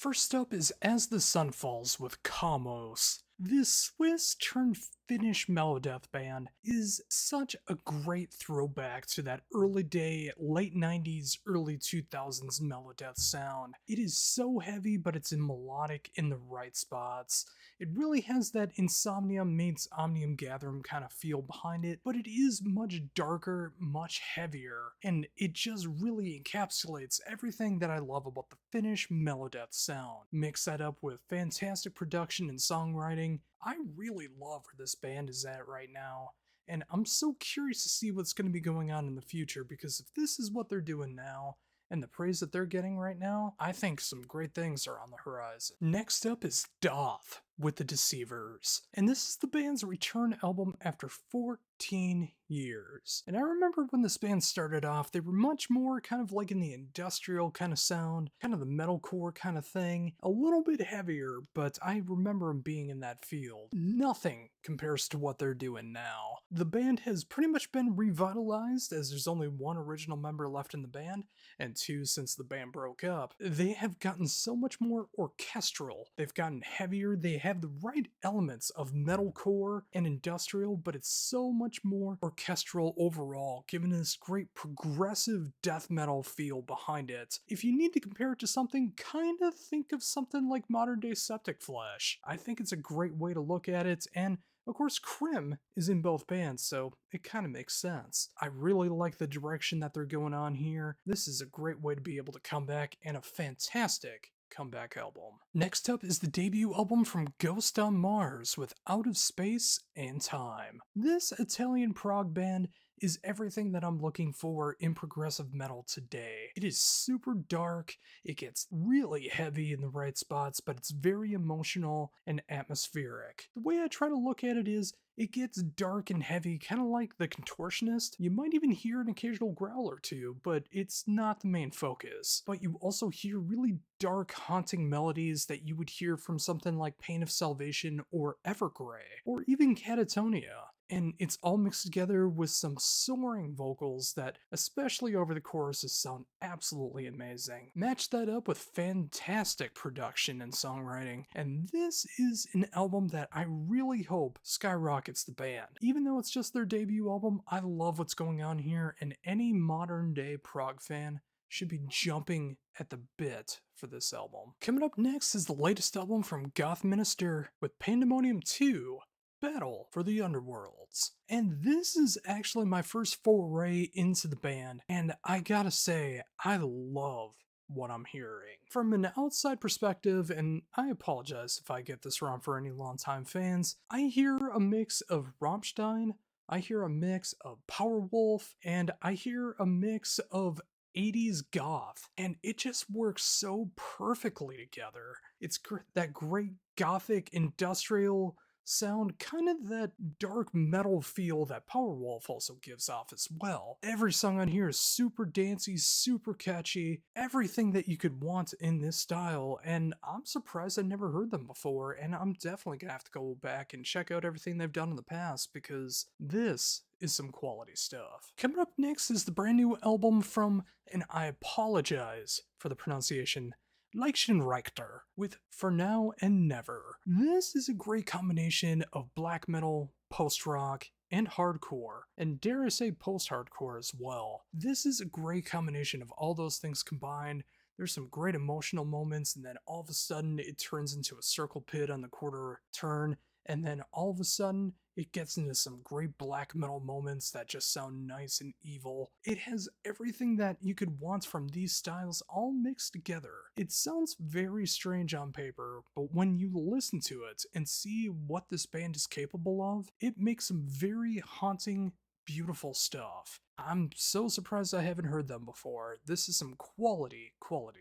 First up is As the Sun Falls with Kamos. This Swiss turned Finnish melodeath band is such a great throwback to that early day, late 90s, early 2000s melodeath sound. It is so heavy, but it's in melodic in the right spots. It really has that Insomnia meets Omnium Gatherum kind of feel behind it, but it is much darker, much heavier, and it just really encapsulates everything that I love about the Finnish melodeath sound. Mix that up with fantastic production and songwriting. I really love where this band is at right now, and I'm so curious to see what's going to be going on in the future, because if this is what they're doing now, and the praise that they're getting right now, I think some great things are on the horizon. Next up is Doth with the Deceivers, and this is the band's return album after 14 years. And I remember when this band started off, they were much more kind of like in the industrial kind of sound, kind of the metalcore kind of thing, a little bit heavier, but I remember them being in that field. Nothing compares to what they're doing now. The band has pretty much been revitalized, as there's only one original member left in the band, and two since the band broke up. They have gotten so much more orchestral. They've gotten heavier. They have the right elements of metalcore and industrial, but it's so much more orchestral overall, giving this great progressive death metal feel behind it. If you need to compare it to something, kind of think of something like modern day Septic Flesh. I think it's a great way to look at it, and of course, Krim is in both bands, so it kind of makes sense. I really like the direction that they're going on here. This is a great way to be able to come back, and a fantastic comeback album. Next up is the debut album from Ghost on Mars with Out of Space and Time. This Italian prog band is everything that I'm looking for in progressive metal today. It is super dark, it gets really heavy in the right spots, but it's very emotional and atmospheric. The way I try to look at it is, it gets dark and heavy, kind of like The Contortionist. You might even hear an occasional growl or two, but it's not the main focus. But you also hear really dark, haunting melodies that you would hear from something like Pain of Salvation or Evergrey, or even Catatonia. And it's all mixed together with some soaring vocals that, especially over the choruses, sound absolutely amazing. Match that up with fantastic production and songwriting, and this is an album that I really hope skyrockets the band. Even though it's just their debut album, I love what's going on here, and any modern day prog fan should be jumping at the bit for this album. Coming up next is the latest album from Goth Minister with Pandemonium 2, Battle for the Underworlds. And this is actually my first foray into the band, and I gotta say, I love what I'm hearing. From an outside perspective, and I apologize if I get this wrong for any longtime fans, I hear a mix of Rammstein, I hear a mix of Powerwolf, and I hear a mix of 80s goth, and it just works so perfectly together. It's that great gothic industrial sound, kind of that dark metal feel that Powerwolf also gives off as well. Every song on here is super dancey, super catchy, everything that you could want in this style, and I'm surprised I never heard them before, and I'm definitely gonna have to go back and check out everything they've done in the past, because this is some quality stuff. Coming up next is the brand new album from, and I apologize for the pronunciation, Leichenreiter with For Now and Never. This is a great combination of black metal, post-rock, and hardcore, and dare I say post-hardcore as well. This is a great combination of all those things combined. There's some great emotional moments, and then all of a sudden it turns into a circle pit on the quarter turn, and then all of a sudden it gets into some great black metal moments that just sound nice and evil. It has everything that you could want from these styles all mixed together. It sounds very strange on paper, but when you listen to it and see what this band is capable of, it makes some very haunting, beautiful stuff. I'm so surprised I haven't heard them before. This is some quality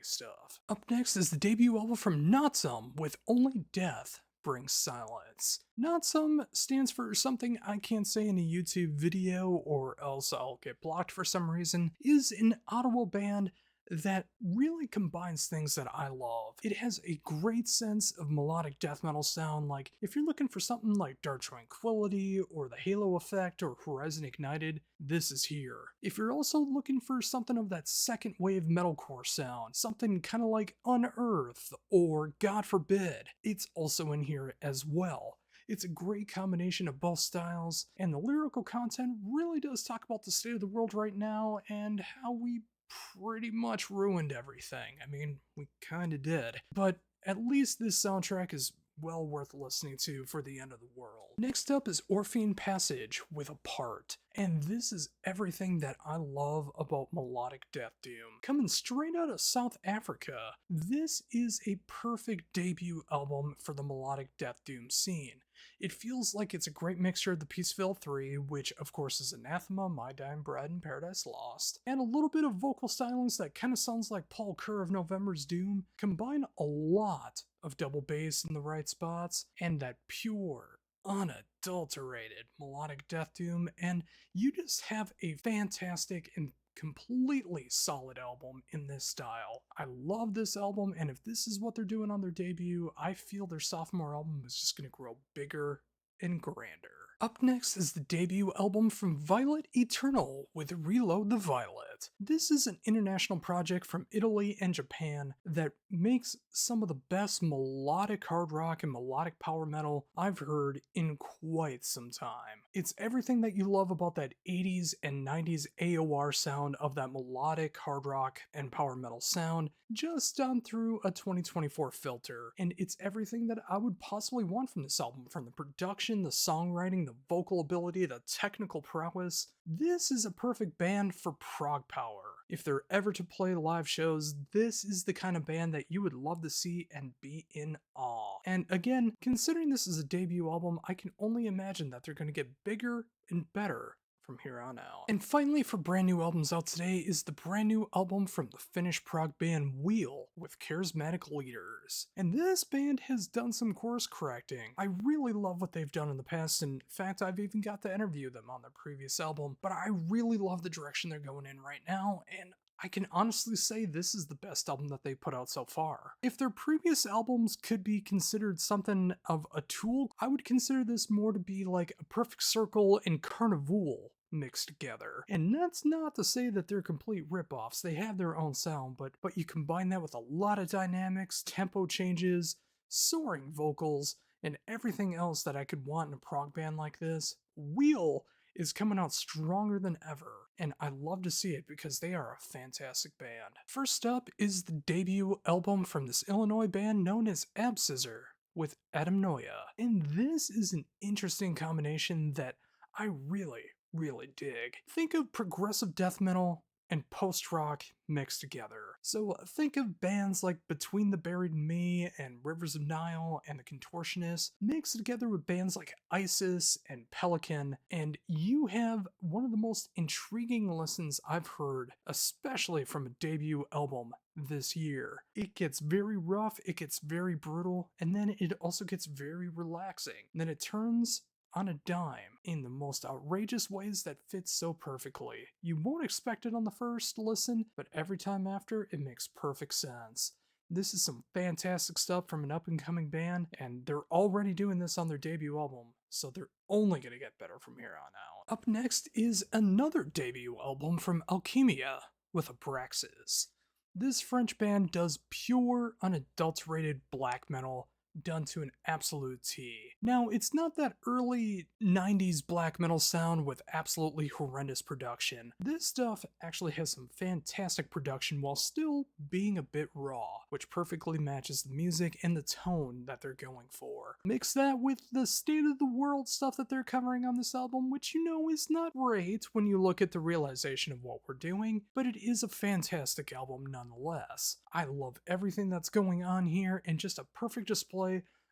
stuff. Up next is the debut album from Notsum with Only Death Brings Silence. Notsum stands for something I can't say in a YouTube video or else I'll get blocked for some reason, is an Ottawa band that really combines things that I love. It has a great sense of melodic death metal sound, like if you're looking for something like Dark Tranquility or the Halo Effect or Horizon Ignited, this is here. If you're also looking for something of that second wave metalcore sound, something kind of like Unearth or God Forbid, it's also in here as well. It's a great combination of both styles, and the lyrical content really does talk about the state of the world right now and how we pretty much ruined everything. I mean, we kinda did. But at least this soundtrack is well worth listening to for the end of the world. Next up is Orphean Passage with Apart, and this is everything that I love about melodic death doom. Coming straight out of South Africa, this is a perfect debut album for the melodic death doom scene. It feels like it's a great mixture of the Peaceville 3, which of course is Anathema, My Dying Bride, and Paradise Lost, and a little bit of vocal stylings that kind of sounds like Paul Kerr of November's Doom, combine a lot of double bass in the right spots, and that pure, unadulterated melodic death doom, and you just have a fantastic and completely solid album in this style. I love this album, and if this is what they're doing on their debut, I feel their sophomore album is just going to grow bigger and grander. Up next is the debut album from Violet Eternal with Reload the Violet. This is an international project from Italy and Japan that makes some of the best melodic hard rock and melodic power metal I've heard in quite some time. It's everything that you love about that 80s and 90s AOR sound of that melodic hard rock and power metal sound, just done through a 2024 filter, and it's everything that I would possibly want from this album, from the production, the songwriting, the vocal ability, the technical prowess. This is a perfect band for prog power. If they're ever to play live shows, this is the kind of band that you would love to see and be in awe. And again, considering this is a debut album, I can only imagine that they're going to get bigger and better from here on out. And finally, for brand new albums out today is the brand new album from the Finnish prog band Wheel with Charismatic Leaders. And this band has done some course correcting. I really love what they've done in the past. In fact, I've even got to interview them on their previous album, but I really love the direction they're going in right now, and I can honestly say this is the best album that they put out so far. If their previous albums could be considered something of a tool, I would consider this more to be like a Perfect Circle and Carnival mixed together. And that's not to say that they're complete ripoffs. They have their own sound, but you combine that with a lot of dynamics, tempo changes, soaring vocals, and everything else that I could want in a prog band like this. Wheel is coming out stronger than ever, and I love to see it because they are a fantastic band. First up is the debut album from this Illinois band known as Abscisor with Adam Noya, and this is an interesting combination that I really dig. Think of progressive death metal and post-rock mixed together. So think of bands like Between the Buried and Me and Rivers of Nile and The Contortionists mixed together with bands like Isis and Pelican, and you have one of the most intriguing listens I've heard, especially from a debut album this year. It gets very rough, it gets very brutal, and then it also gets very relaxing. And then it turns on a dime in the most outrageous ways that fit so perfectly. You won't expect it on the first listen, but every time after, it makes perfect sense. This is some fantastic stuff from an up-and-coming band, and they're already doing this on their debut album, so they're only gonna get better from here on out. Up next is another debut album from Alchemia with Abraxas. This French band does pure, unadulterated black metal done to an absolute T. Now, it's not that early 90s black metal sound with absolutely horrendous production. This stuff actually has some fantastic production while still being a bit raw, which perfectly matches the music and the tone that they're going for. Mix that with the state of the world stuff that they're covering on this album, which you know is not great when you look at the realization of what we're doing, but it is a fantastic album nonetheless. I love everything that's going on here, and just a perfect display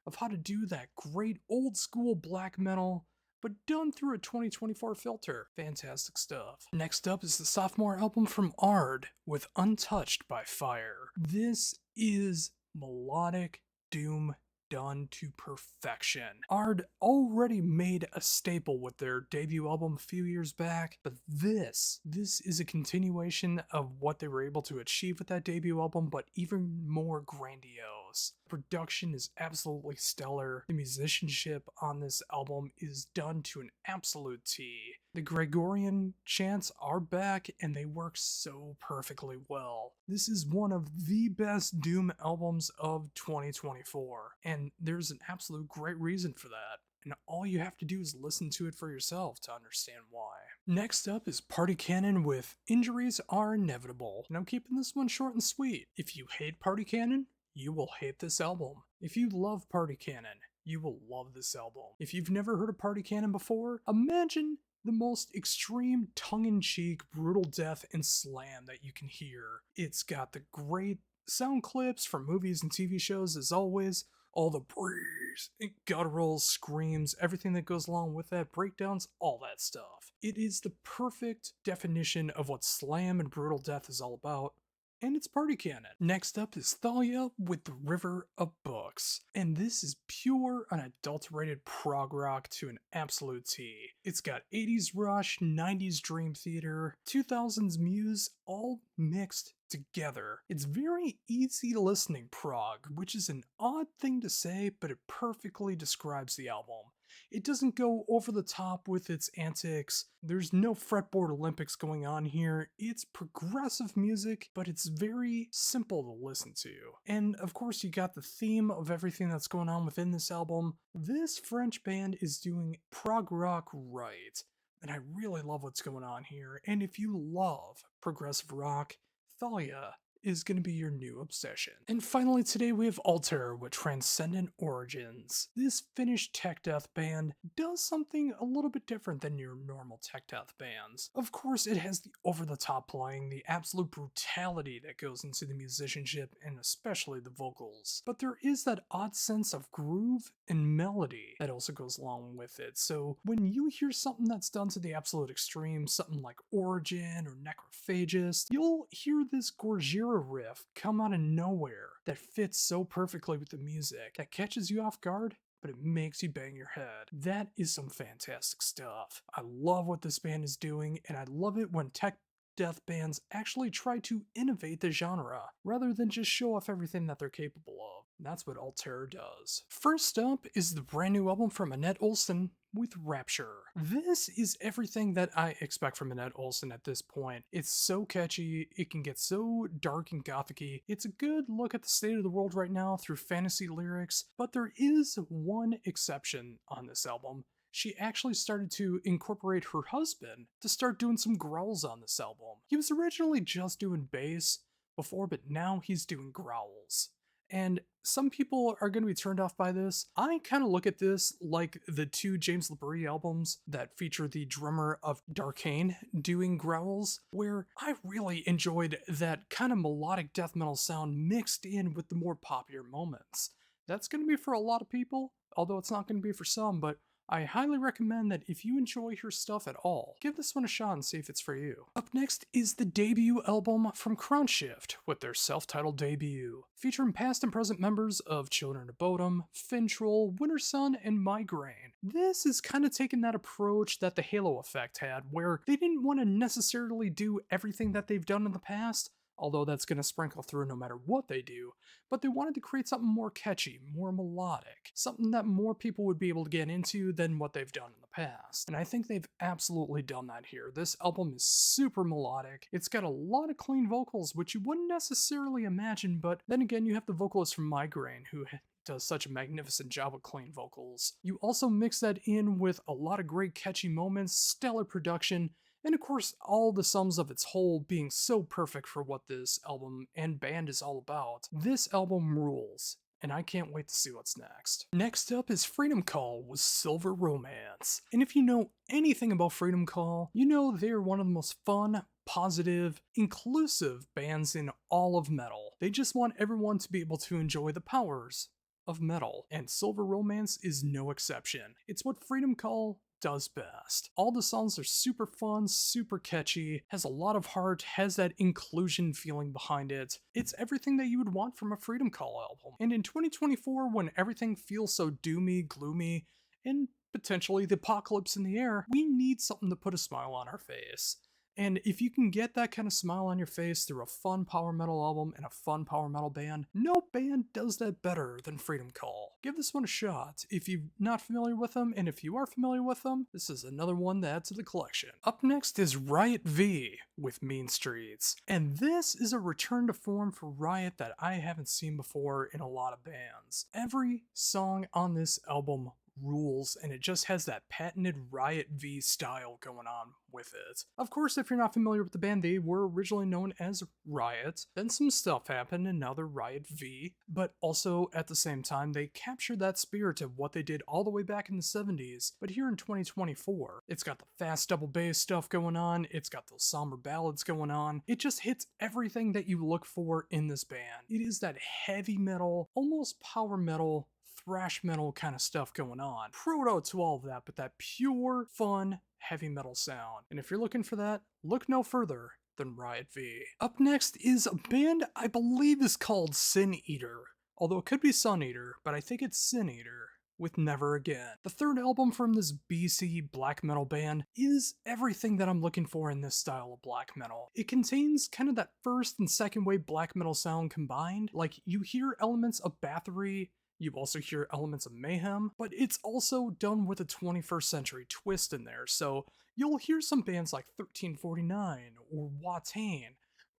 of how to do that great old school black metal, but done through a 2024 filter. Fantastic stuff. Next up is the sophomore album from Ard with Untouched by Fire. This is melodic doom done to perfection. Ard already made a staple with their debut album a few years back, but this is a continuation of what they were able to achieve with that debut album, but even more grandiose. Production is absolutely stellar. The musicianship on this album is done to an absolute T. The Gregorian chants are back and they work so perfectly well. This is one of the best Doom albums of 2024, and there's an absolute great reason for that. And all you have to do is listen to it for yourself to understand why. Next up is Party Cannon with Injuries Are Inevitable, and I'm keeping this one short and sweet. If you hate Party Cannon, you will hate this album. If you love Party Cannon, you will love this album. If you've never heard of Party Cannon before, imagine the most extreme tongue-in-cheek brutal death and slam that you can hear. It's got the great sound clips from movies and TV shows as always, all the breeze, gutturals, screams, everything that goes along with that, breakdowns, all that stuff. It is the perfect definition of what slam and brutal death is all about, and it's Party Cannon. Next up is Thalia with The River of Books, and this is pure, unadulterated prog rock to an absolute T. It's got 80s Rush, 90s Dream Theater, 2000s Muse, all mixed together. It's very easy listening prog, which is an odd thing to say, but it perfectly describes the album. It doesn't go over the top with its antics. There's no fretboard Olympics going on here. It's progressive music, but it's very simple to listen to. And of course, you got the theme of everything that's going on within this album. This French band is doing prog rock right, and I really love what's going on here. And if you love progressive rock, Thalia is going to be your new obsession. And finally today we have Alter with Transcendent Origins. This Finnish tech death band does something a little bit different than your normal tech death bands. Of course, it has the over-the-top playing, the absolute brutality that goes into the musicianship, and especially the vocals. But there is that odd sense of groove and melody that also goes along with it. So when you hear something that's done to the absolute extreme, something like Origin or Necrophagist, you'll hear this Gorgira riff come out of nowhere that fits so perfectly with the music, that catches you off guard, but it makes you bang your head. That is some fantastic stuff. I love what this band is doing, and I love it when tech death bands actually try to innovate the genre, rather than just show off everything that they're capable of. And that's what Alter does. First up is the brand new album from Annette Olson with Rapture. This is everything that I expect from Annette Olson at this point. It's so catchy, it can get so dark and gothic-y. It's a good look at the state of the world right now through fantasy lyrics, but there is one exception on this album. She actually started to incorporate her husband to start doing some growls on this album. He was originally just doing bass before, but now he's doing growls. And some people are going to be turned off by this. I kind of look at this like the two James LaBrie albums that feature the drummer of Darkane doing growls, where I really enjoyed that kind of melodic death metal sound mixed in with the more popular moments. That's going to be for a lot of people, although it's not going to be for some, but I highly recommend that if you enjoy her stuff at all, give this one a shot and see if it's for you. Up next is the debut album from Crownshift with their self-titled debut, featuring past and present members of Children of Bodom, Fintroll, Winter Sun, and Migraine. This is kind of taking that approach that the Halo Effect had, where they didn't want to necessarily do everything that they've done in the past, although that's going to sprinkle through no matter what they do, but they wanted to create something more catchy, more melodic, something that more people would be able to get into than what they've done in the past. And I think they've absolutely done that here. This album is super melodic. It's got a lot of clean vocals, which you wouldn't necessarily imagine, but then again, you have the vocalist from Migraine, who does such a magnificent job with clean vocals. You also mix that in with a lot of great catchy moments, stellar production, and of course, all the sums of its whole being so perfect for what this album and band is all about. This album rules, and I can't wait to see what's next. Next up is Freedom Call with Silver Romance. And if you know anything about Freedom Call, you know they're one of the most fun, positive, inclusive bands in all of metal. They just want everyone to be able to enjoy the powers of metal, and Silver Romance is no exception. It's what Freedom Call does best. All the songs are super fun, super catchy, has a lot of heart, has that inclusion feeling behind it. It's everything that you would want from a Freedom Call album. And in 2024, when everything feels so doomy, gloomy, and potentially the apocalypse in the air, we need something to put a smile on our face. And if you can get that kind of smile on your face through a fun power metal album and a fun power metal band, no band does that better than Freedom Call. Give this one a shot if you're not familiar with them, and if you are familiar with them, this is another one to add to the collection. Up next is Riot V with Mean Streets. And this is a return to form for Riot that I haven't seen before in a lot of bands. Every song on this album rules, and it just has that patented Riot V style going on with it. Of course, if you're not familiar with the band, they were originally known as Riot, then some stuff happened and now they're Riot V, but also at the same time they captured that spirit of what they did all the way back in the 70s, but here in 2024, it's got the fast double bass stuff going on, it's got those somber ballads going on, it just hits everything that you look for in this band. It is that heavy metal, almost power metal, thrash metal kind of stuff going on. Proto to all of that, but that pure, fun, heavy metal sound. And if you're looking for that, look no further than Riot V. Up next is a band I believe is called Sin Eater. Although it could be Sun Eater, but I think it's Sin Eater with Never Again. The third album from this BC black metal band is everything that I'm looking for in this style of black metal. It contains kind of that first and second wave black metal sound combined. Like, you hear elements of Bathory, you also hear elements of Mayhem, but it's also done with a 21st century twist in there, so you'll hear some bands like 1349 or Watain,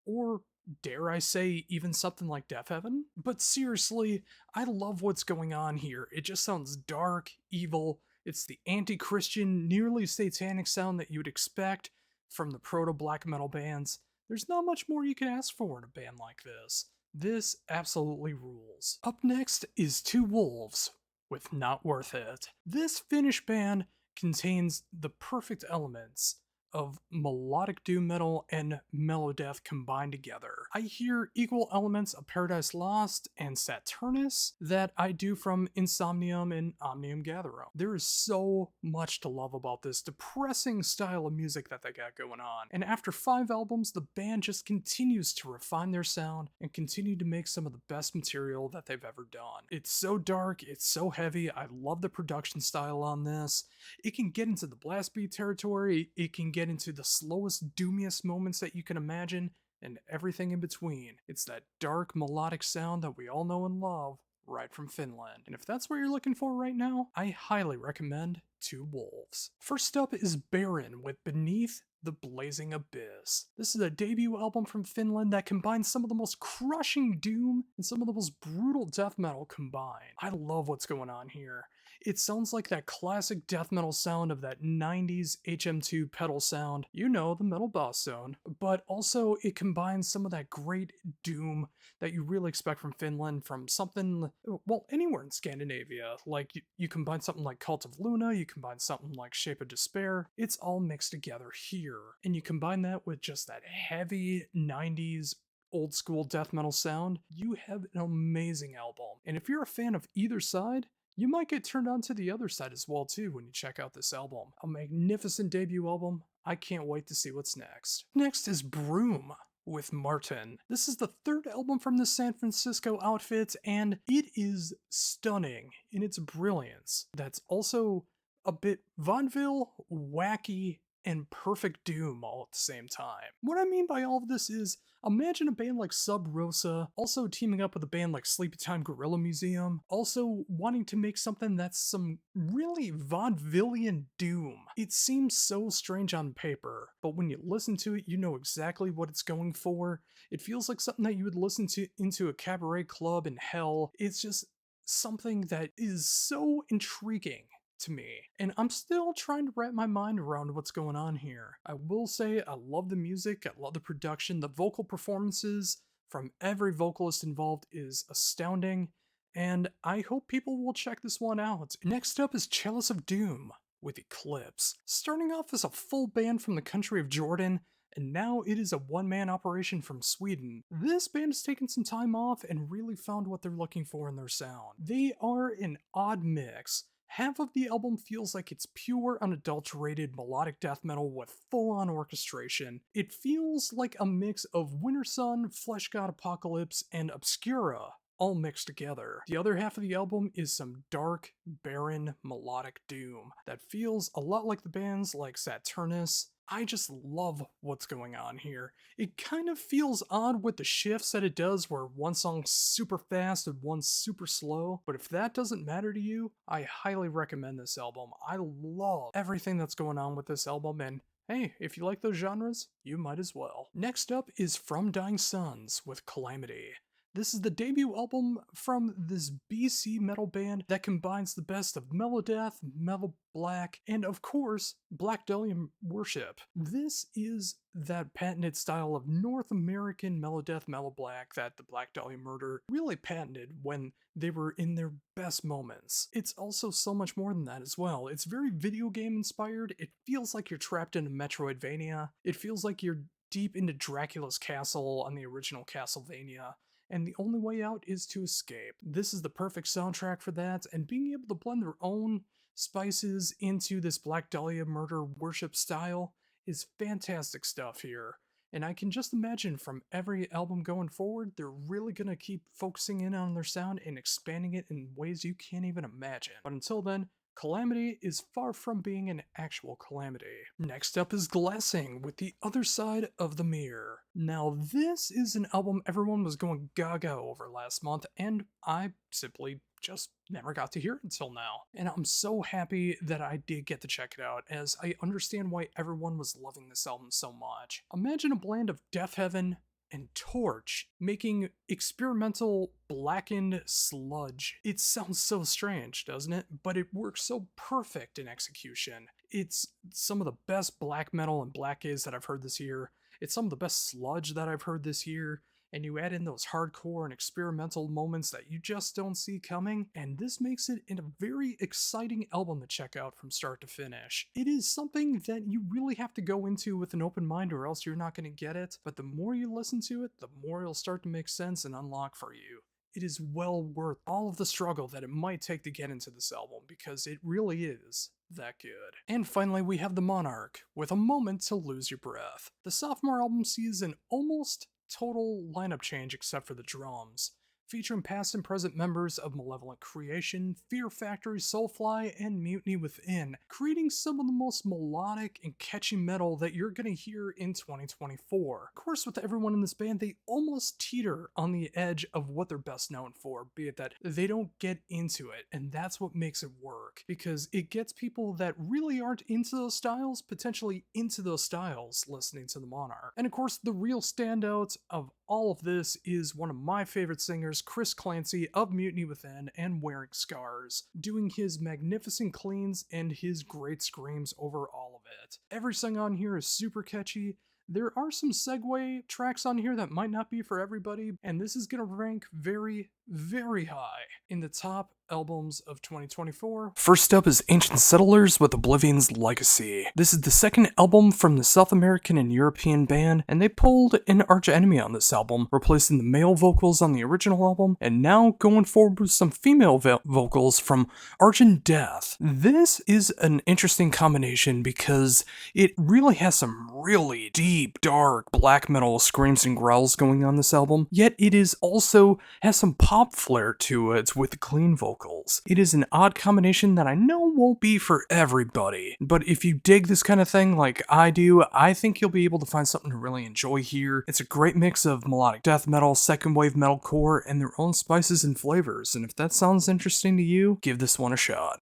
or dare I say even something like Death Heaven? But seriously, I love what's going on here. It just sounds dark, evil, it's the anti-Christian, nearly satanic sound that you would expect from the proto-black metal bands. There's not much more you can ask for in a band like this. This absolutely rules. Up next is Two Wolves with Not Worth It. This Finnish band contains the perfect elements of melodic doom metal and melodeath combined together. I hear equal elements of Paradise Lost and Saturnus that I do from Insomnium and Omnium Gatherum. There is so much to love about this depressing style of music that they got going on. And after 5 albums, the band just continues to refine their sound and continue to make some of the best material that they've ever done. It's so dark, it's so heavy, I love the production style on this. It can get into the blast beat territory, it can get into the slowest, doomiest moments that you can imagine, and everything in between. It's that dark, melodic sound that we all know and love right from Finland. And if that's what you're looking for right now, I highly recommend Two Wolves. First up is Baron with Beneath the Blazing Abyss. This is a debut album from Finland that combines some of the most crushing doom and some of the most brutal death metal combined. I love what's going on here. It sounds like that classic death metal sound of that 90s HM2 pedal sound, you know, the metal boss zone, but also it combines some of that great doom that you really expect from Finland, from something, well, anywhere in Scandinavia. Like, you combine something like Cult of Luna, you combine something like Shape of Despair, it's all mixed together here. And you combine that with just that heavy 90s old school death metal sound, you have an amazing album. And if you're a fan of either side, you might get turned on to the other side as well too when you check out this album. A magnificent debut album. I can't wait to see what's next. Next is Broom with Martin. This is the third album from the San Francisco outfit, and it is stunning in its brilliance. That's also a bit vaudeville, wacky, and perfect doom all at the same time. What I mean by all of this is, imagine a band like Sub Rosa also teaming up with a band like Sleepy Time Gorilla Museum, also wanting to make something that's some really vaudevillian doom. It seems so strange on paper, but when you listen to it, you know exactly what it's going for. It feels like something that you would listen to into a cabaret club in hell. It's just something that is so intriguing to me, and I'm still trying to wrap my mind around what's going on here. I will say I love the music, I love the production, the vocal performances from every vocalist involved is astounding, and I hope people will check this one out. Next up is Chalice of Doom with Eclipse. Starting off as a full band from the country of Jordan, and now it is a one-man operation from Sweden. This band has taken some time off and really found what they're looking for in their sound. They are an odd mix, Half of the album feels like it's pure, unadulterated melodic death metal with full-on orchestration. It feels like a mix of Winter Sun, Flesh God Apocalypse, and Obscura, all mixed together. The other half of the album is some dark, barren, melodic doom that feels a lot like the bands like Saturnus. I just love what's going on here. It kind of feels odd with the shifts that it does, where one song's super fast and one's super slow, but if that doesn't matter to you, I highly recommend this album. I love everything that's going on with this album, and hey, if you like those genres, you might as well. Next up is From Dying Suns with Calamity. This is the debut album from this BC metal band that combines the best of mellow death, mellow black, and of course, Black Dahlia worship. This is that patented style of North American mellow death, mellow black that the Black Dahlia Murder really patented when they were in their best moments. It's also so much more than that as well. It's very video game inspired. It feels like you're trapped in a Metroidvania. It feels like you're deep into Dracula's castle on the original Castlevania, and the only way out is to escape. This is the perfect soundtrack for that, and being able to blend their own spices into this Black Dahlia Murder worship style is fantastic stuff here. And I can just imagine from every album going forward, they're really gonna keep focusing in on their sound and expanding it in ways you can't even imagine. But until then, Calamity is far from being an actual calamity. Next up is Glassing with The Other Side of the Mirror. Now, this is an album everyone was going gaga over last month, and I simply just never got to hear it until now. And I'm so happy that I did get to check it out, as I understand why everyone was loving this album so much. Imagine a blend of Death Heaven and Torch making experimental blackened sludge. It sounds so strange, doesn't it? But it works so perfect in execution. It's some of the best black metal and black gaze that I've heard this year. It's some of the best sludge that I've heard this year. And you add in those hardcore and experimental moments that you just don't see coming, and this makes it a very exciting album to check out from start to finish. It is something that you really have to go into with an open mind, or else you're not going to get it, but the more you listen to it, the more it'll start to make sense and unlock for you. It is well worth all of the struggle that it might take to get into this album, because it really is that good. And finally, we have The Monarch with A Moment to Lose Your Breath. The sophomore album sees an almost total lineup change except for the drums, featuring past and present members of Malevolent Creation, Fear Factory, Soulfly, and Mutiny Within, creating some of the most melodic and catchy metal that you're gonna hear in 2024. Of course, with everyone in this band, they almost teeter on the edge of what they're best known for, be it that they don't get into it, and that's what makes it work, because it gets people that really aren't into those styles potentially into those styles listening to The Monarch. And of course, the real standout of all of this is one of my favorite singers, Chris Clancy of Mutiny Within and Wearing Scars, doing his magnificent cleans and his great screams over all of it. Every song on here is super catchy. There are some segue tracks on here that might not be for everybody, and this is gonna rank very, very high in the top albums of 2024. First up is Ancient Settlers with Oblivion's Legacy. This is the second album from the South American and European band, and they pulled an arch enemy on this album, replacing the male vocals on the original album, and now going forward with some female vocals from Argent Death. This is an interesting combination because it really has some really deep, dark, black metal screams and growls going on this album, yet it is also has some pop flair to it with the clean vocals. It is an odd combination that I know won't be for everybody, but if you dig this kind of thing like I do, I think you'll be able to find something to really enjoy here. It's a great mix of melodic death metal, second wave metalcore, and their own spices and flavors, and if that sounds interesting to you, give this one a shot.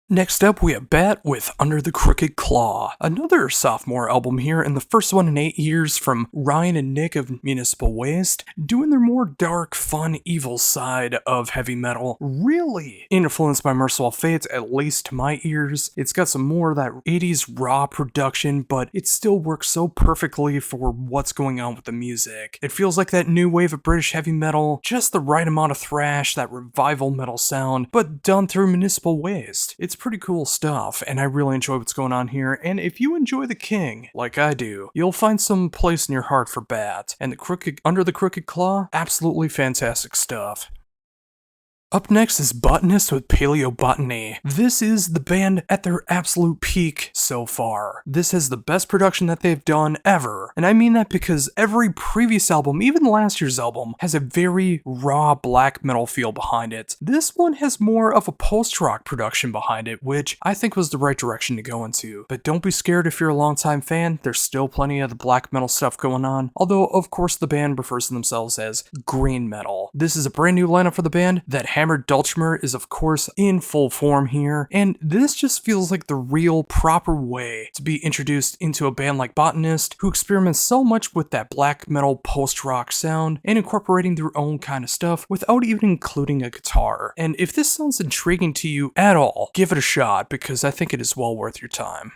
Next up, we have Bat with Under the Crooked Claw, another sophomore album here, and the first one in 8 years from Ryan and Nick of Municipal Waste, doing their more dark, fun, evil side of heavy metal, really influenced by Merciful Fate, at least to my ears. It's got some more of that 80s raw production, but it still works so perfectly for what's going on with the music. It feels like that new wave of British heavy metal, just the right amount of thrash, that revival metal sound, but done through Municipal Waste. It's pretty cool stuff, and I really enjoy what's going on here, and if you enjoy The King, like I do, you'll find some place in your heart for Bat, and Under the Crooked Claw, absolutely fantastic stuff. Up next is Botanist with Paleobotany. This is the band at their absolute peak so far. This has the best production that they've done ever. And I mean that because every previous album, even last year's album, has a very raw black metal feel behind it. This one has more of a post-rock production behind it, which I think was the right direction to go into. But don't be scared if you're a longtime fan, there's still plenty of the black metal stuff going on, although of course the band refers to themselves as green metal. This is a brand new lineup for the band. That hammered Dulcimer is of course in full form here, and this just feels like the real proper way to be introduced into a band like Botanist, who experiments so much with that black metal post-rock sound and incorporating their own kind of stuff without even including a guitar. And if this sounds intriguing to you at all, give it a shot because I think it is well worth your time.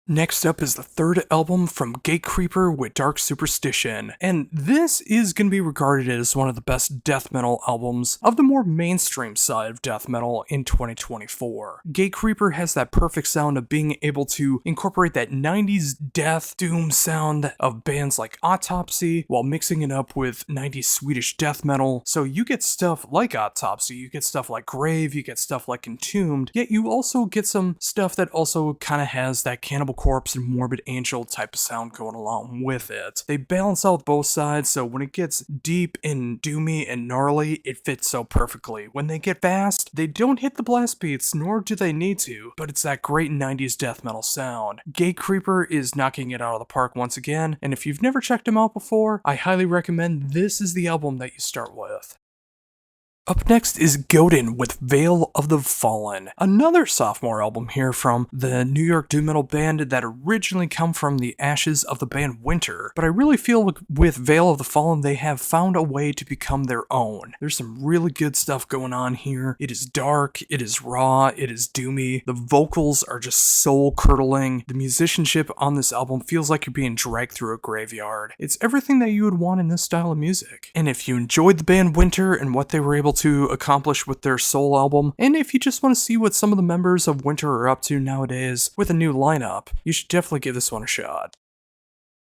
Next up is the third album from Gatecreeper with Dark Superstition, and this is going to be regarded as one of the best death metal albums of the more mainstream side of death metal in 2024. Gatecreeper has that perfect sound of being able to incorporate that 90s death doom sound of bands like Autopsy while mixing it up with 90s Swedish death metal, so you get stuff like Autopsy, you get stuff like Grave, you get stuff like Entombed, yet you also get some stuff that also kind of has that Cannibal Corpse and Morbid Angel type of sound going along with it. They balance out both sides, so when it gets deep and doomy and gnarly, it fits so perfectly. When they get fast, they don't hit the blast beats, nor do they need to, but it's that great 90s death metal sound. Gatecreeper is knocking it out of the park once again, and if you've never checked them out before, I highly recommend this is the album that you start with. Up next is Godin with Veil of the Fallen, another sophomore album here from the New York doom metal band that originally come from the ashes of the band Winter, but I really feel like with Veil of the Fallen they have found a way to become their own. There's some really good stuff going on here. It is dark, it is raw, it is doomy, the vocals are just soul-curdling, the musicianship on this album feels like you're being dragged through a graveyard. It's everything that you would want in this style of music. And if you enjoyed the band Winter and what they were able to accomplish with their soul album, and if you just want to see what some of the members of Winter are up to nowadays with a new lineup, you should definitely give this one a shot.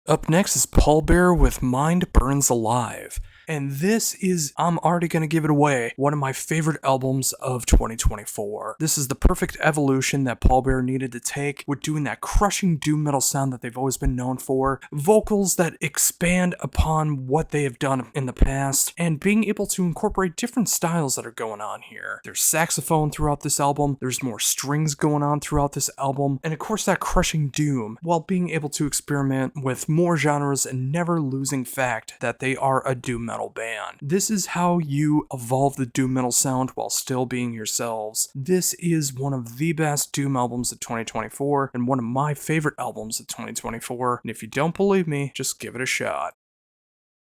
Up next is Pallbearer with Mind Burns Alive. And this is, I'm already going to give it away, one of my favorite albums of 2024. This is the perfect evolution that Pallbearer needed to take with doing that crushing doom metal sound that they've always been known for, vocals that expand upon what they have done in the past, and being able to incorporate different styles that are going on here. There's saxophone throughout this album, there's more strings going on throughout this album, and of course that crushing doom, while being able to experiment with more genres and never losing fact that they are a doom metal band. This is how you evolve the doom metal sound while still being yourselves. This is one of the best doom albums of 2024 and one of my favorite albums of 2024, and if you don't believe me, just give it a shot.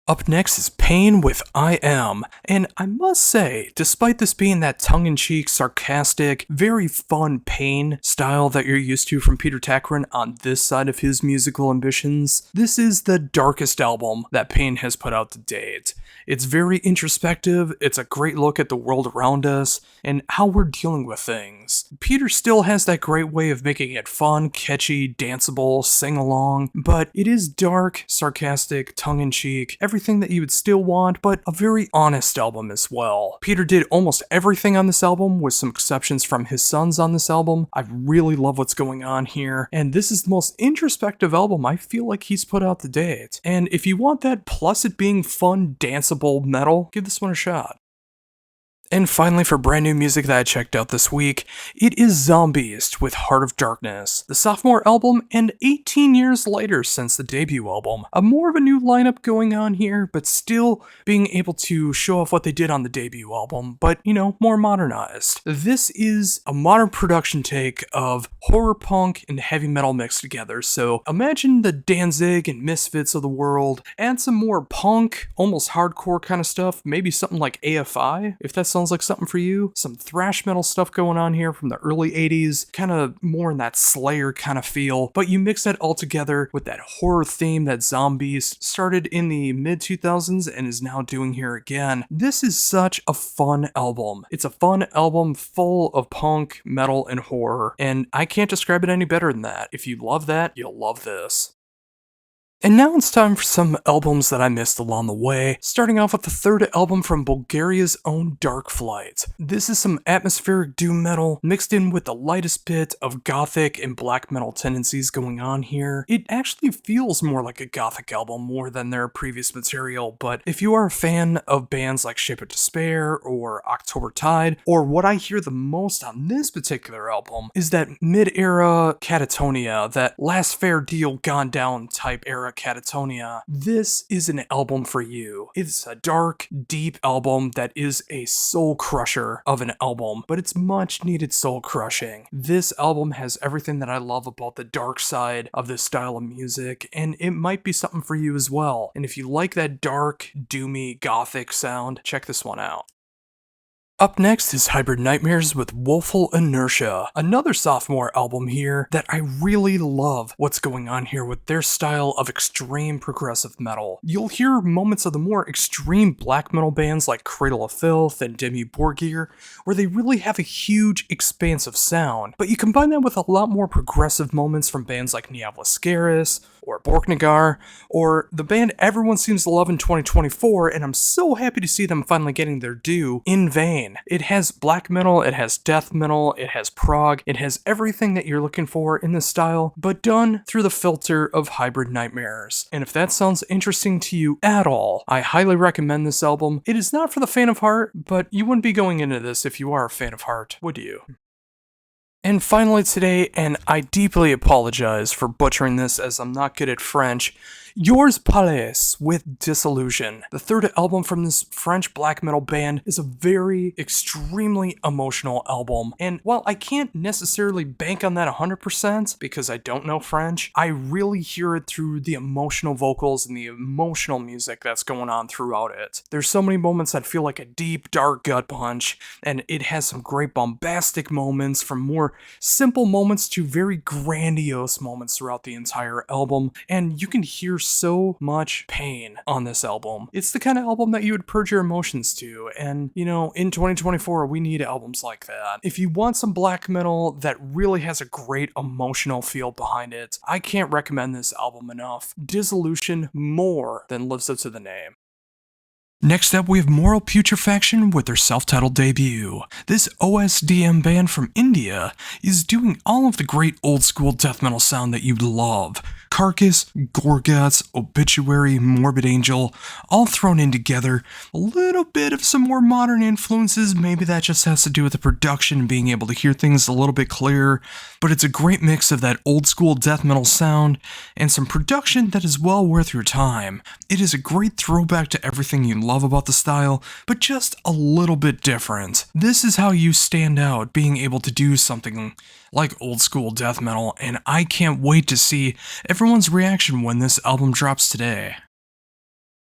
Up next is Pain with I Am, and I must say, despite this being that tongue-in-cheek, sarcastic, very fun Pain style that you're used to from Peter Tägtgren on this side of his musical ambitions, this is the darkest album that Pain has put out to date. It's very introspective, it's a great look at the world around us, and how we're dealing with things. Peter still has that great way of making it fun, catchy, danceable, sing-along, but it is dark, sarcastic, tongue-in-cheek, everything that you would still want, but a very honest album as well. Peter did almost everything on this album, with some exceptions from his sons on this album. I really love what's going on here, and this is the most introspective album I feel like he's put out to date. And if you want that, plus it being fun, danceable metal, give this one a shot. And finally, for brand new music that I checked out this week, it is Zombies with Heart of Darkness, the sophomore album, and 18 years later since the debut album. A more of a new lineup going on here, but still being able to show off what they did on the debut album, but, you know, more modernized. This is a modern production take of horror punk and heavy metal mixed together, so imagine the Danzig and Misfits of the world, add some more punk, almost hardcore kind of stuff, maybe something like AFI, if that's sounds like something for you. Some thrash metal stuff going on here from the early 80s, kind of more in that Slayer kind of feel, but you mix that all together with that horror theme that Zombies started in the mid 2000s and is now doing here again. This is such a fun album. It's a fun album full of punk, metal, and horror, and I can't describe it any better than that. If you love that, you'll love this. And now it's time for some albums that I missed along the way, starting off with the third album from Bulgaria's own Dark Flight. This is some atmospheric doom metal mixed in with the lightest bit of gothic and black metal tendencies going on here. It actually feels more like a gothic album more than their previous material, but if you are a fan of bands like Shape of Despair or October Tide, or what I hear the most on this particular album is that mid-era catatonia, that last fair deal gone down type era catatonia, this is an album for you. It's a dark, deep album that is a soul crusher of an album, but it's much needed soul crushing. This album has everything that I love about the dark side of this style of music, and it might be something for you as well. And if you like that dark, doomy, gothic sound, check this one out. Up next is Hybrid Nightmares with Woeful Inertia, another sophomore album here that I really love what's going on here with their style of extreme progressive metal. You'll hear moments of the more extreme black metal bands like Cradle of Filth and Dimmu Borgir, where they really have a huge, expansive sound, but you combine that with a lot more progressive moments from bands like Niavlascaris, or Borknagar, or the band everyone seems to love in 2024, and I'm so happy to see them finally getting their due, In Vain. It has black metal, it has death metal, it has prog, it has everything that you're looking for in this style, but done through the filter of Hybrid Nightmares. And if that sounds interesting to you at all, I highly recommend this album. It is not for the faint of heart, but you wouldn't be going into this if you are a fan of heart, would you? And finally today, and I deeply apologize for butchering this as I'm not good at French, Yours Palais with Disillusion. The third album from this French black metal band is a very extremely emotional album, and while I can't necessarily bank on that 100% because I don't know French, I really hear it through the emotional vocals and the emotional music that's going on throughout it. There's so many moments that feel like a deep, dark gut punch, and it has some great bombastic moments from more simple moments to very grandiose moments throughout the entire album, and you can hear so much pain on this album. It's the kind of album that you would purge your emotions to, and you know, in 2024 we need albums like that. If you want some black metal that really has a great emotional feel behind it, I can't recommend this album enough. Dissolution more than lives up to the name. Next up, we have Moral Putrefaction with their self-titled debut. This OSDM band from India is doing all of the great old-school death metal sound that you'd love. Carcass, Gorguts, Obituary, Morbid Angel, all thrown in together. A little bit of some more modern influences, maybe that just has to do with the production and being able to hear things a little bit clearer, but it's a great mix of that old-school death metal sound and some production that is well worth your time. It is a great throwback to everything you love about the style, but just a little bit different. This is how you stand out, being able to do something like old school death metal, and I can't wait to see everyone's reaction when this album drops today.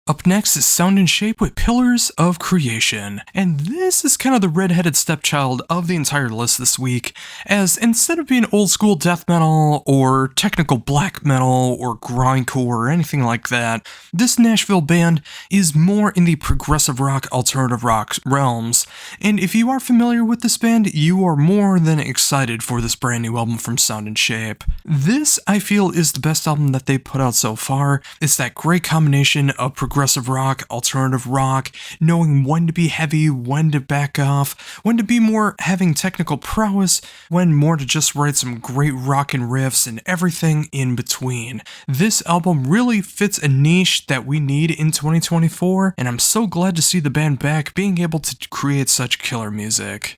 Up next is Sound and Shape with Pillars of Creation, and this is kind of the redheaded stepchild of the entire list this week, as instead of being old school death metal, or technical black metal, or grindcore, or anything like that, this Nashville band is more in the progressive rock, alternative rock realms, and if you are familiar with this band, you are more than excited for this brand new album from Sound and Shape. This, I feel, is the best album that they've put out so far. It's that great combination of progressive rock, alternative rock, knowing when to be heavy, when to back off, when to be more having technical prowess, when more to just write some great rockin' riffs and everything in between. This album really fits a niche that we need in 2024, and I'm so glad to see the band back being able to create such killer music.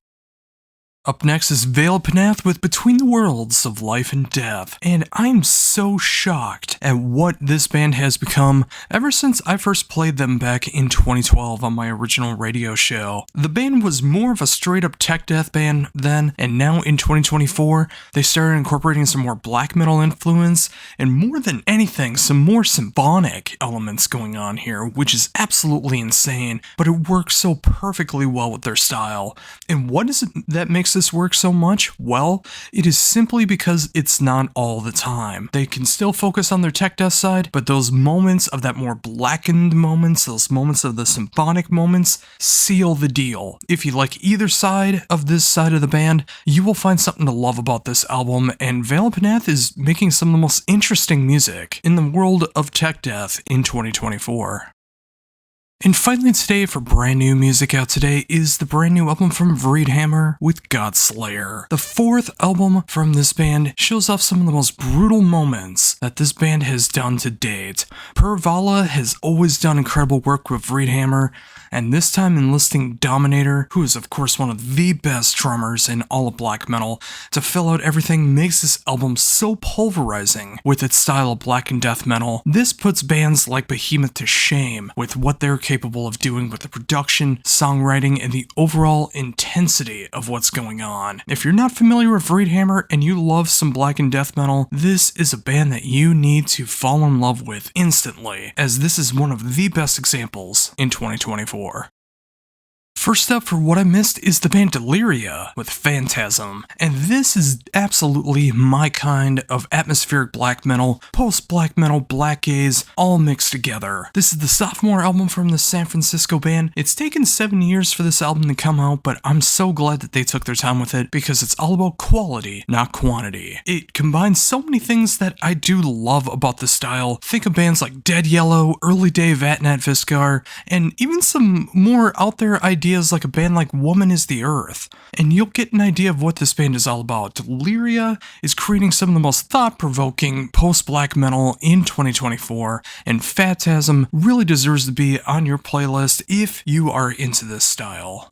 Up next is Veiled Panath with Between the Worlds of Life and Death, and I'm so shocked at what this band has become ever since I first played them back in 2012 on my original radio show. The band was more of a straight up tech death band then, and now in 2024, they started incorporating some more black metal influence, and more than anything, some more symphonic elements going on here, which is absolutely insane, but it works so perfectly well with their style. And what is it that makes makes this work so much? Well, it is simply because it's not all the time. They can still focus on their tech death side, but those moments of that more blackened moments, those moments of the symphonic moments, seal the deal. If you like either side of this side of the band, you will find something to love about this album, and Veil of Panath is making some of the most interesting music in the world of tech death in 2024. And finally today, for brand new music out today, is the brand new album from Vreedhammer with Godslayer. The fourth album from this band shows off some of the most brutal moments that this band has done to date. Per Vala has always done incredible work with Vreedhammer, and this time enlisting Dominator, who is of course one of the best drummers in all of black metal, to fill out everything makes this album so pulverizing with its style of black and death metal. This puts bands like Behemoth to shame with what they're capable of doing with the production, songwriting, and the overall intensity of what's going on. If you're not familiar with Vreedhammer and you love some black and death metal, this is a band that you need to fall in love with instantly, as this is one of the best examples in 2024. First up for what I missed is the band Deliria with Phantasm, and this is absolutely my kind of atmospheric black metal, post-black metal, black gaze, all mixed together. This is the sophomore album from the San Francisco band. It's taken 7 years for this album to come out, but I'm so glad that they took their time with it because it's all about quality, not quantity. It combines so many things that I do love about the style. Think of bands like Dead Yellow, early day Vatnat Viscar, and even some more out there ideas like a band like Woman is the Earth, and you'll get an idea of what this band is all about. Deliria is creating some of the most thought-provoking post-black metal in 2024, and Phantasm really deserves to be on your playlist if you are into this style.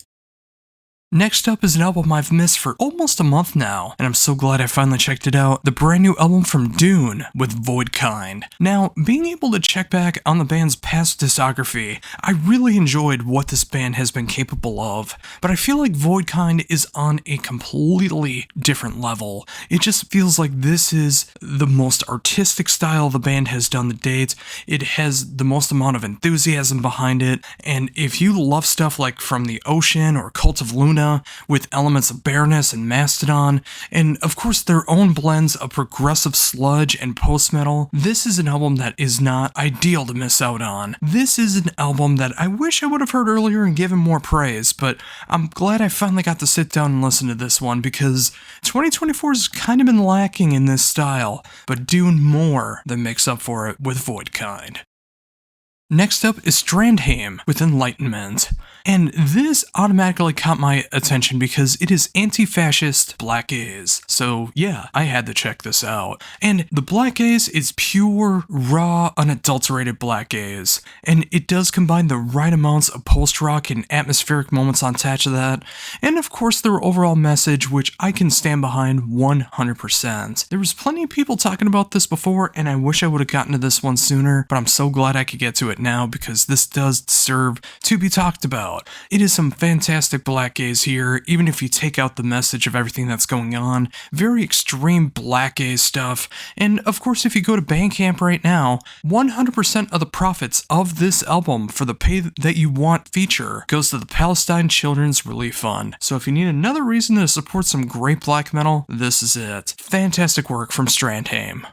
Next up is an album I've missed for almost a month now, and I'm so glad I finally checked it out, the brand new album from Dune with Voidkind. Now, being able to check back on the band's past discography, I really enjoyed what this band has been capable of, but I feel like Voidkind is on a completely different level. It just feels like this is the most artistic style the band has done to date. It has the most amount of enthusiasm behind it, and if you love stuff like From the Ocean or Cult of Luna, with elements of Bareness and Mastodon, and of course their own blends of progressive sludge and post-metal, this is an album that is not ideal to miss out on. This is an album that I wish I would have heard earlier and given more praise, but I'm glad I finally got to sit down and listen to this one because 2024 has kind of been lacking in this style, but doing more than makes up for it with Voidkind. Next up is Strandheim with Enlightenment, and this automatically caught my attention because it is anti-fascist black gaze, so yeah, I had to check this out. And the black gaze is pure, raw, unadulterated black gaze, and it does combine the right amounts of post-rock and atmospheric moments on top of that, and of course their overall message, which I can stand behind 100%. There was plenty of people talking about this before, and I wish I would have gotten to this one sooner, but I'm so glad I could get to it now because this does deserve to be talked about. It is some fantastic black gaze here, even if you take out the message of everything that's going on. Very extreme black gaze stuff, and of course if you go to Bandcamp right now, 100% of the profits of this album for the Pay That You Want feature goes to the Palestine Children's Relief Fund. So if you need another reason to support some great black metal, this is it. Fantastic work from Strandheim.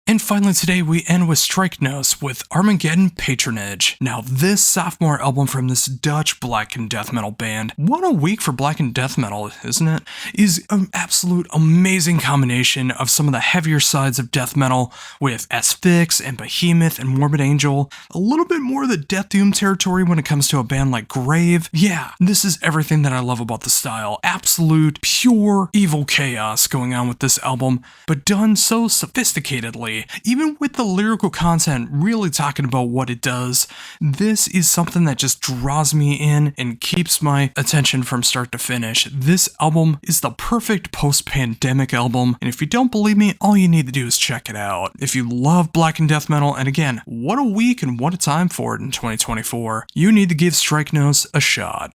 And finally today we end with Stryknos with Armageddon Patronage. Now this sophomore album from this Dutch black and death metal band, what a week for black and death metal, isn't it? Is an absolute amazing combination of some of the heavier sides of death metal with Asphyx and Behemoth and Morbid Angel, a little bit more of the Death Doom territory when it comes to a band like Grave. Yeah, this is everything that I love about the style. Absolute, pure, evil chaos going on with this album, but done so sophisticatedly. Even with the lyrical content really talking about what it does, this is something that just draws me in and keeps my attention from start to finish. This album is the perfect post-pandemic album, and if you don't believe me, all you need to do is check it out. If you love black and death metal, and again, what a week and what a time for it in 2024, you need to give Stryknos a shot.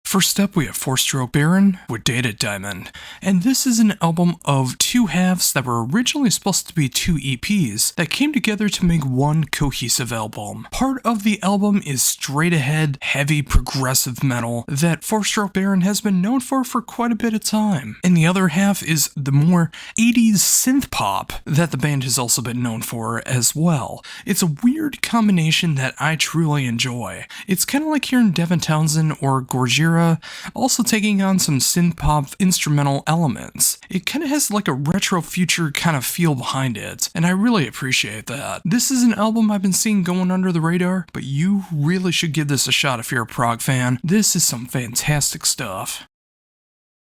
First up, we have Four Stroke Baron with Data Diamond, and this is an album of two halves that were originally supposed to be two EPs that came together to make one cohesive album. Part of the album is straight ahead, heavy progressive metal that Four Stroke Baron has been known for quite a bit of time, and the other half is the more 80s synth pop that the band has also been known for as well. It's a weird combination that I truly enjoy. It's kind of like hearing Devin Townsend or Gojira also taking on some synth pop instrumental elements. It kind of has like a retro future kind of feel behind it, and I really appreciate that. This is an album I've been seeing going under the radar, but you really should give this a shot if you're a prog fan. This is some fantastic stuff.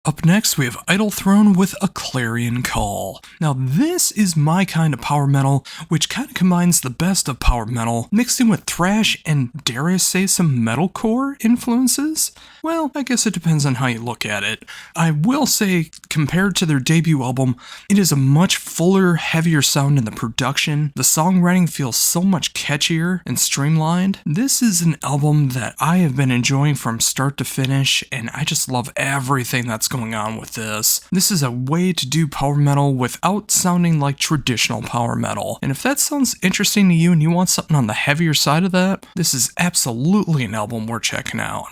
Up next, we have Idle Throne with A Clarion Call. Now, this is my kind of power metal, which kind of combines the best of power metal, mixed in with thrash and, dare I say, some metalcore influences? Well, I guess it depends on how you look at it. I will say, compared to their debut album, it is a much fuller, heavier sound in the production. The songwriting feels so much catchier and streamlined. This is an album that I have been enjoying from start to finish, and I just love everything that's going on with this. This is a way to do power metal without sounding like traditional power metal. And if that sounds interesting to you and you want something on the heavier side of that, this is absolutely an album worth checking out.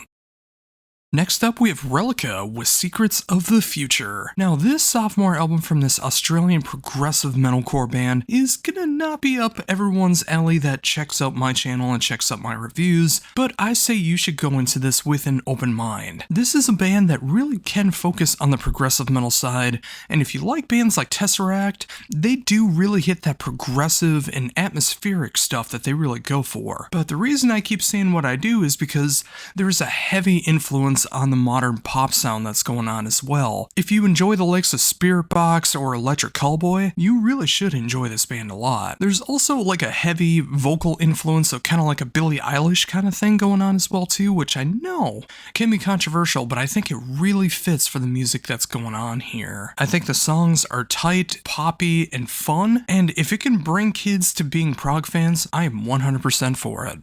Next up, we have Relica with Secrets of the Future. Now, this sophomore album from this Australian progressive metalcore band is gonna not be up everyone's alley that checks out my channel and checks out my reviews, but I say you should go into this with an open mind. This is a band that really can focus on the progressive metal side, and if you like bands like Tesseract, they do really hit that progressive and atmospheric stuff that they really go for. But the reason I keep saying what I do is because there's a heavy influence on the modern pop sound that's going on as well. If you enjoy the likes of Spirit Box or Electric Callboy, you really should enjoy this band a lot. There's also like a heavy vocal influence of kind of like a Billie Eilish kind of thing going on as well too, which I know can be controversial, but I think it really fits for the music that's going on here. I think the songs are tight, poppy, and fun, and if it can bring kids to being prog fans, I am 100% for it.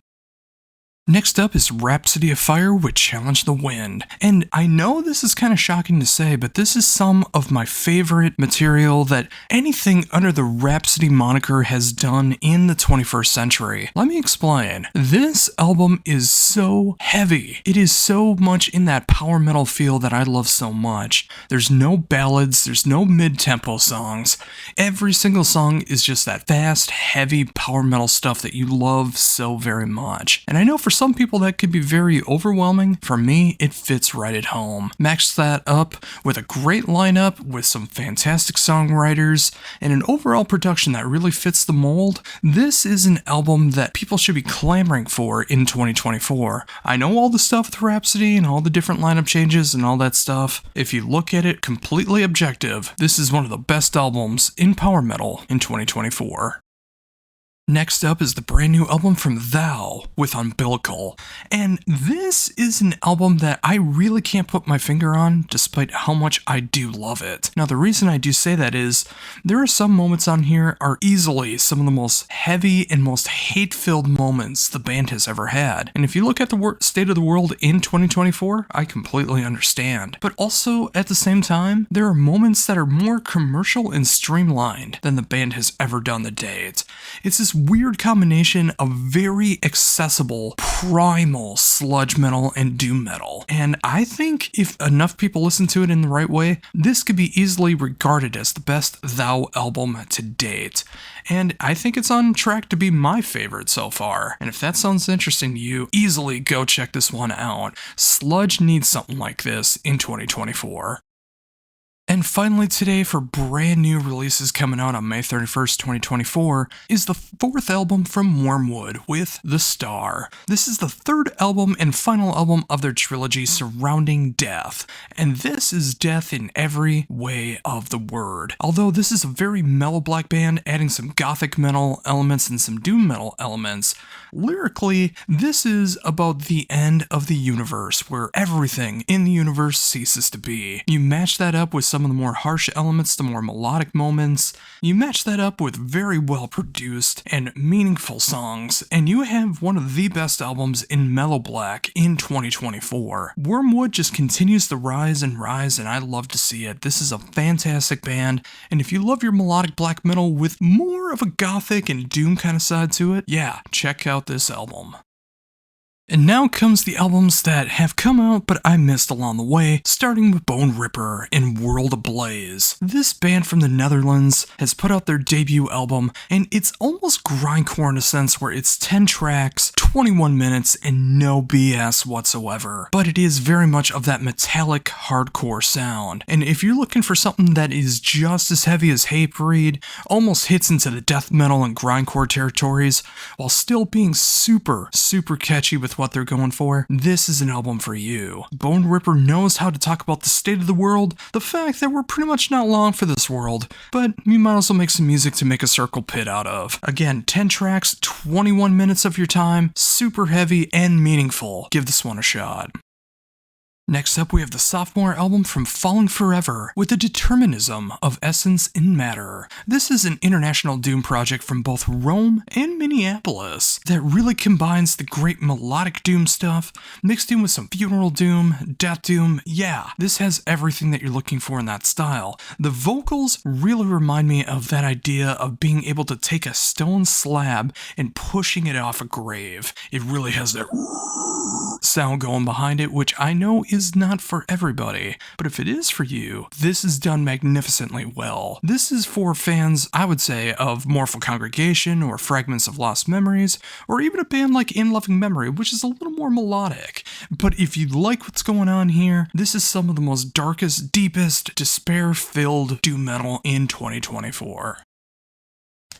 Next up is Rhapsody of Fire with Challenge the Wind. And I know this is kind of shocking to say, but this is some of my favorite material that anything under the Rhapsody moniker has done in the 21st century. Let me explain. This album is so heavy. It is so much in that power metal feel that I love so much. There's no ballads, there's no mid-tempo songs. Every single song is just that fast, heavy power metal stuff that you love so very much. And I know for some people that could be very overwhelming. For me, it fits right at home. Match that up with a great lineup with some fantastic songwriters and an overall production that really fits the mold. This is an album that people should be clamoring for in 2024. I know all the stuff with Rhapsody and all the different lineup changes and all that stuff. If you look at it completely objective, this is one of the best albums in power metal in 2024. Next up is the brand new album from Thou with Umbilical, and this is an album that I really can't put my finger on despite how much I do love it. Now the reason I do say that is there are some moments on here are easily some of the most heavy and most hate-filled moments the band has ever had, and if you look at the state of the world in 2024, I completely understand. But also at the same time, there are moments that are more commercial and streamlined than the band has ever done to date. It's this weird combination of very accessible, primal sludge metal and doom metal. And I think if enough people listen to it in the right way, this could be easily regarded as the best Thou album to date. And I think it's on track to be my favorite so far. And if that sounds interesting to you, easily go check this one out. Sludge needs something like this in 2024. And finally today, for brand new releases coming out on May 31st, 2024, is the fourth album from Wormwood with The Star. This is the third album and final album of their trilogy surrounding death, and this is death in every way of the word. Although this is a very mellow black band, adding some gothic metal elements and some doom metal elements, lyrically, this is about the end of the universe, where everything in the universe ceases to be. You match that up with some some of the more harsh elements, the more melodic moments. You match that up with very well produced and meaningful songs, and you have one of the best albums in mellow black in 2024. Wormwood just continues to rise, and I love to see it. This is a fantastic band, and if you love your melodic black metal with more of a gothic and doom kind of side to it, yeah, check out this album. And now comes the albums that have come out but I missed along the way, starting with Bone Ripper and World Ablaze. This band from the Netherlands has put out their debut album, and it's almost grindcore in a sense where it's 10 tracks, 21 minutes, and no BS whatsoever. But it is very much of that metallic hardcore sound. And if you're looking for something that is just as heavy as Hatebreed, almost hits into the death metal and grindcore territories, while still being super catchy with what they're going for, this is an album for you. Bone Ripper knows how to talk about the state of the world, the fact that we're pretty much not long for this world, but you might also make some music to make a circle pit out of. Again, 10 tracks, 21 minutes of your time, super heavy and meaningful. Give this one a shot. Next up, we have the sophomore album from Falling Forever, with the determinism of essence in matter. This is an international doom project from both Rome and Minneapolis that really combines the great melodic doom stuff, mixed in with some funeral doom, death doom. Yeah, this has everything that you're looking for in that style. The vocals really remind me of that idea of being able to take a stone slab and pushing it off a grave. It really has that sound going behind it, which I know is not for everybody, but if it is for you, this is done magnificently well. This is for fans, I would say, of Mournful Congregation or Fragments of Lost Memories, or even a band like In Loving Memory, which is a little more melodic. But if you like what's going on here, this is some of the most darkest, deepest, despair-filled doom metal in 2024.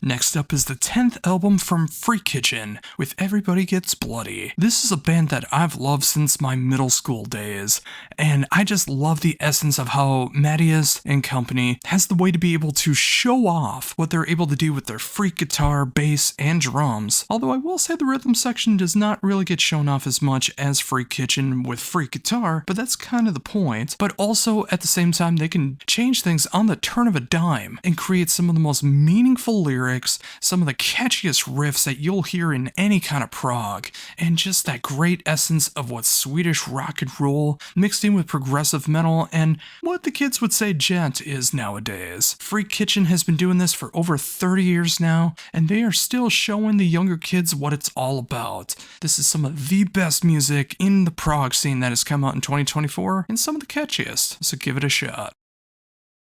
Next up is the 10th album from Freak Kitchen, with Everybody Gets Bloody. This is a band that I've loved since my middle school days, and I just love the essence of how Matthias and company has the way to be able to show off what they're able to do with their freak guitar, bass, and drums. Although I will say the rhythm section does not really get shown off as much as Freak Kitchen with freak guitar, but that's kind of the point. But also, at the same time, they can change things on the turn of a dime and create some of the most meaningful lyrics, some of the catchiest riffs that you'll hear in any kind of prog, and just that great essence of what Swedish rock and roll mixed in with progressive metal and what the kids would say gent is nowadays. Freak Kitchen has been doing this for over 30 years now, and they are still showing the younger kids what it's all about. This is some of the best music in the prog scene that has come out in 2024, and some of the catchiest, so give it a shot.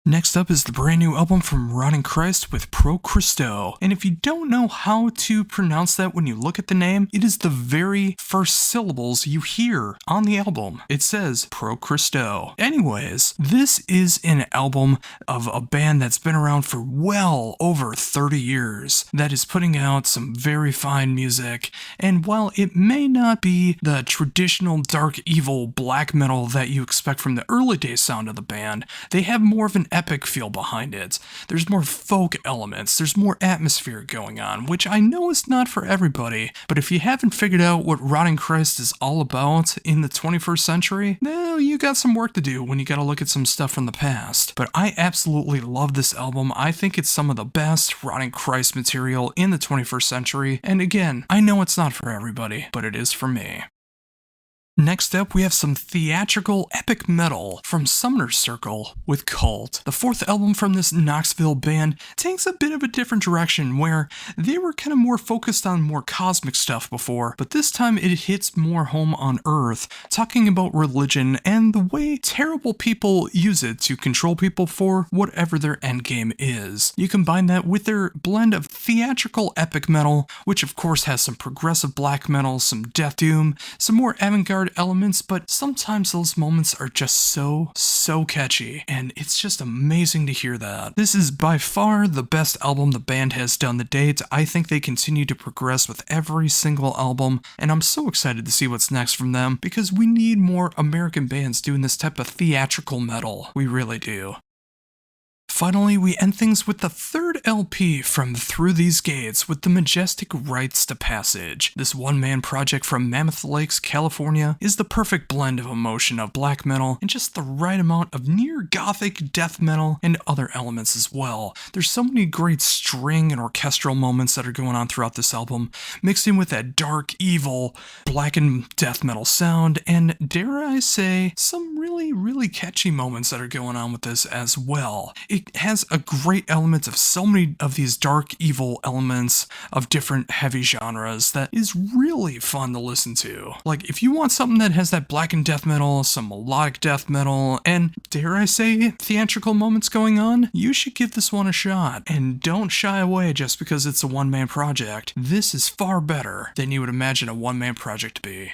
Next up is the brand new album from Rotting Christ with Pro Christo, and if you don't know how to pronounce that when you look at the name, it is the very first syllables you hear on the album. It says Pro Christo. Anyways, this is an album of a band that's been around for well over 30 years that is putting out some very fine music, and while it may not be the traditional dark evil black metal that you expect from the early day sound of the band, they have more of an epic feel behind it. There's more folk elements, there's more atmosphere going on, which I know is not for everybody, but if you haven't figured out what Rotting Christ is all about in the 21st century, well, you got some work to do when you gotta look at some stuff from the past. But I absolutely love this album. I think it's some of the best Rotting Christ material in the 21st century, and again, I know it's not for everybody, but it is for me. Next up, we have some theatrical epic metal from Summoner's Circle with Cult. The fourth album from this Knoxville band takes a bit of a different direction, where they were kind of more focused on more cosmic stuff before, but this time it hits more home on Earth, talking about religion and the way terrible people use it to control people for whatever their endgame is. You combine that with their blend of theatrical epic metal, which of course has some progressive black metal, some death doom, some more avant-garde elements, but sometimes those moments are just so catchy, and it's just amazing to hear that. This is by far the best album the band has done to date. I think they continue to progress with every single album, and I'm so excited to see what's next from them, because we need more American bands doing this type of theatrical metal. We really do. Finally, we end things with the third LP from Through These Gates with the majestic Rites to Passage. This one-man project from Mammoth Lakes, California is the perfect blend of emotion of black metal and just the right amount of near gothic death metal and other elements as well. There's so many great string and orchestral moments that are going on throughout this album, mixed in with that dark, evil, blackened death metal sound, and dare I say, some really catchy moments that are going on with this as well. It has a great element of so many of these dark, evil elements of different heavy genres that is really fun to listen to. Like, if you want something that has that blackened death metal, some melodic death metal, and dare I say, theatrical moments going on, you should give this one a shot. And don't shy away just because it's a one-man project. This is far better than you would imagine a one-man project to be.